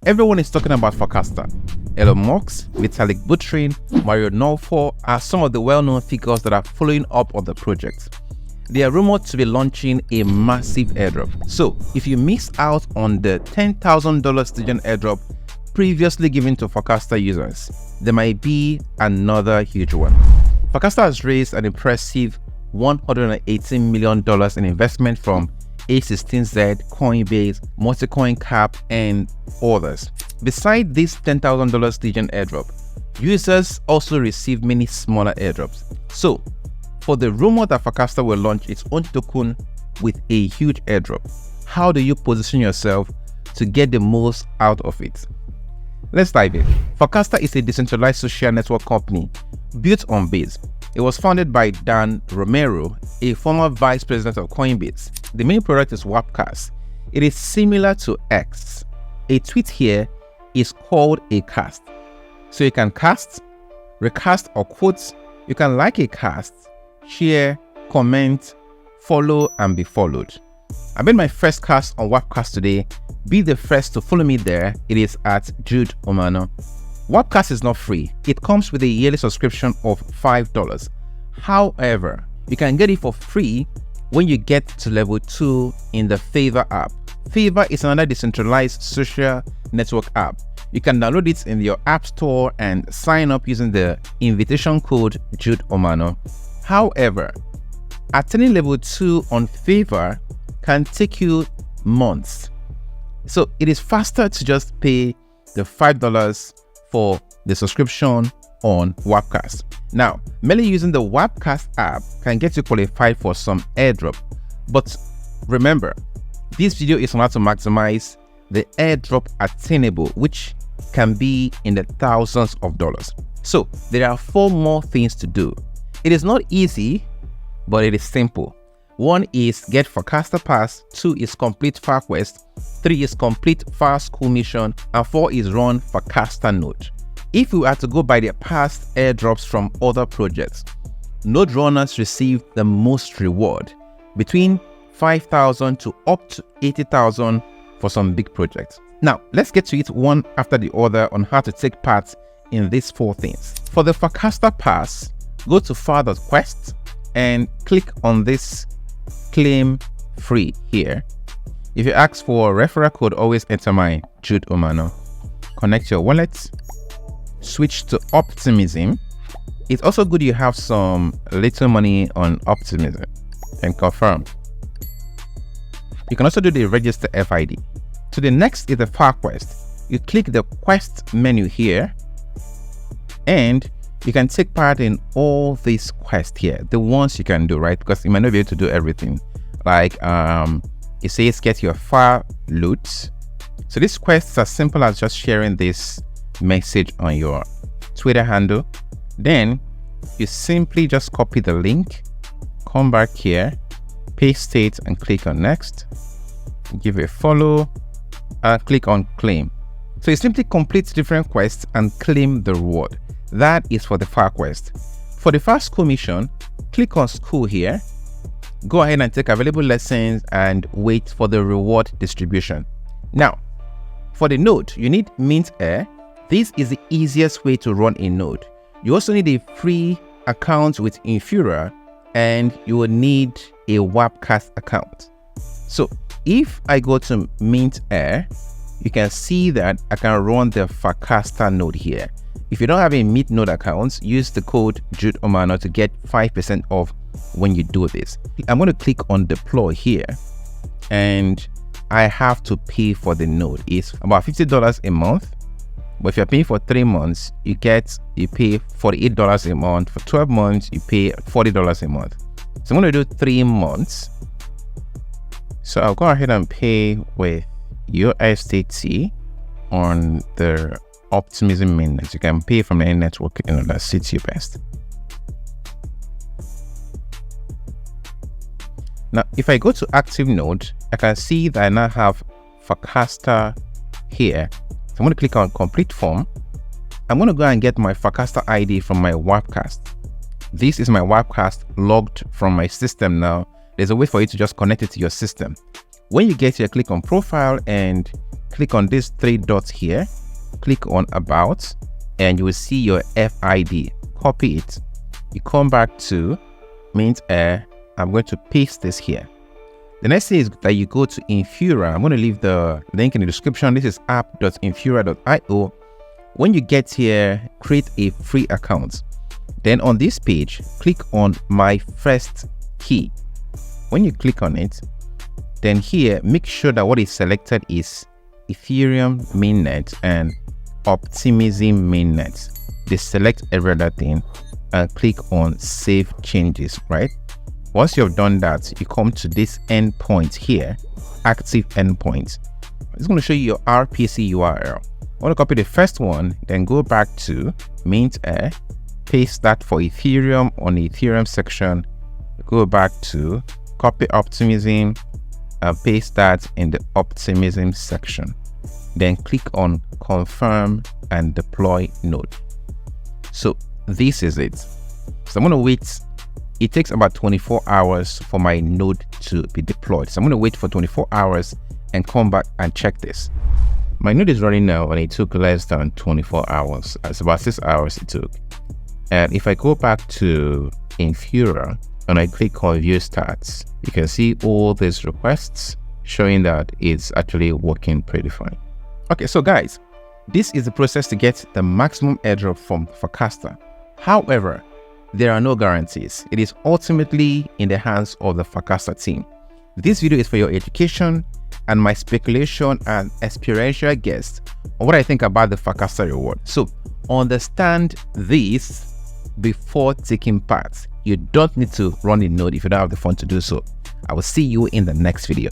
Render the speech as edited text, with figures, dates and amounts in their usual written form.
Everyone is talking about Farcaster. Elon Musk, Vitalik Buterin, Mario Nolfo are some of the well-known figures that are following up on the project. They are rumored to be launching a massive airdrop. So if you missed out on the $10,000 student airdrop previously given to Farcaster users, there might be another huge one. Farcaster has raised an impressive $118 million in investment from A16Z, Coinbase, MultiCoin and others. Besides this $10,000 student airdrop, users also receive many smaller airdrops. So, for the rumor that Farcaster will launch its own token with a huge airdrop, how do you position yourself to get the most out of it? Let's dive in. Farcaster is a decentralized social network company built on Base. It was founded by Dan Romero, a former vice president of Coinbase. The main product is Wapcast. It is similar to X. A tweet here is called a cast. So you can cast, recast or quote. You can like a cast, share, comment, follow and be followed. I made my first cast on Wapcast today. Be the first to follow me there. It is at Jude Umeano. Wapcast is not free. It comes with a yearly subscription of $5. However, you can get it for free when you get to level 2 in the Fave app. Fave is another decentralized social network app. You can download it in your app store and sign up using the invitation code Jude Umeano. However, attaining level 2 on Fave can take you months. So it is faster to just pay the $5 for the subscription on Wapcast. Now, merely using the Wapcast app can get you qualified for some airdrop. But remember, this video is on how to maximize the airdrop attainable, which can be in the thousands of dollars. So there are 4 more things to do. It is not easy, but it is simple. 1 is get Farcaster Pass, 2 is complete FarQuest, 3 is complete Far School Mission, and 4 is run Farcaster Node. If we are to go by the past airdrops from other projects, node runners receive the most reward, between $5,000 to up to $80,000 for some big projects. Now, let's get to it one after the other on how to take part in these 4 things. For the Farcaster Pass, go to far.quest and click on this claim free here. If you ask for referral code, always enter my Jude Umeano. Connect your wallet, switch to Optimism. It's also good you have some little money on Optimism and confirm. You can also do the register FID. So the next is the FarQuest. You click the quest menu here and you can take part in all these quests here, the ones you can do, right? Because you might not be able to do everything. Like it says get your far loot. So these quests are as simple as just sharing this message on your Twitter handle. Then you simply just copy the link, come back here, paste it and click on next, give a follow and click on claim. So you simply complete different quests and claim the reward. That is for the FarQuest. For the Far School Mission, click on school here, go ahead and take available lessons and wait for the reward distribution. Now, for the node, you need Mint Air. This is the easiest way to run a node. You also need a free account with Infura and you will need a Wapcast account. So if I go to Mint Air, you can see that I can run the Farcaster node here. If you don't have a Mint node account, use the code Jude Umeano to get 5% off when you do this. I'm going to click on deploy here and I have to pay for the node. It's about $50 a month, but if you're paying for 3 months, you pay $48 a month. For 12 months, you pay $40 a month. So I'm going to do 3 months. So I'll go ahead and pay with USDT on the Optimism mainnet. You can pay from any network that suits you best. Now, if I go to active node, I can see that I now have Farcaster here. So I'm going to click on complete form. I'm going to go and get my Farcaster ID from my Wapcast. This is my Wapcast logged from my system now. There's a way for you to just connect it to your system. When you get here, click on profile and click on these three dots here, click on about, and you will see your FID. Copy it. You come back to Mint Air. I'm going to paste this here. The next thing is that you go to Infura. I'm going to leave the link in the description. This is app.infura.io. When you get here, create a free account. Then on this page, click on My First Key. When you click on it, then here, make sure that what is selected is Ethereum mainnet and Optimism mainnet. They select every other thing and click on Save Changes, right? Once you've done that, you come to this endpoint here, active endpoint. It's going to show you your RPC URL. I want to copy the first one, then go back to Mint Air, paste that for Ethereum on the Ethereum section, go back to copy Optimism and paste that in the Optimism section. Then click on Confirm and Deploy Node. So this is it. So I'm going to wait. It takes about 24 hours for my node to be deployed. So I'm going to wait for 24 hours and come back and check this. My node is running now and it took less than 24 hours. It's about 6 hours it took. And if I go back to Infura and I click on View Stats, you can see all these requests showing that it's actually working pretty fine. Okay, so guys, this is the process to get the maximum airdrop from Facaster. However, there are no guarantees. It is ultimately in the hands of the Facaster team. This video is for your education and my speculation and experiential guess on what I think about the Facaster reward. So understand this before taking part. You don't need to run a node if you don't have the fun to do so. I will see you in the next video.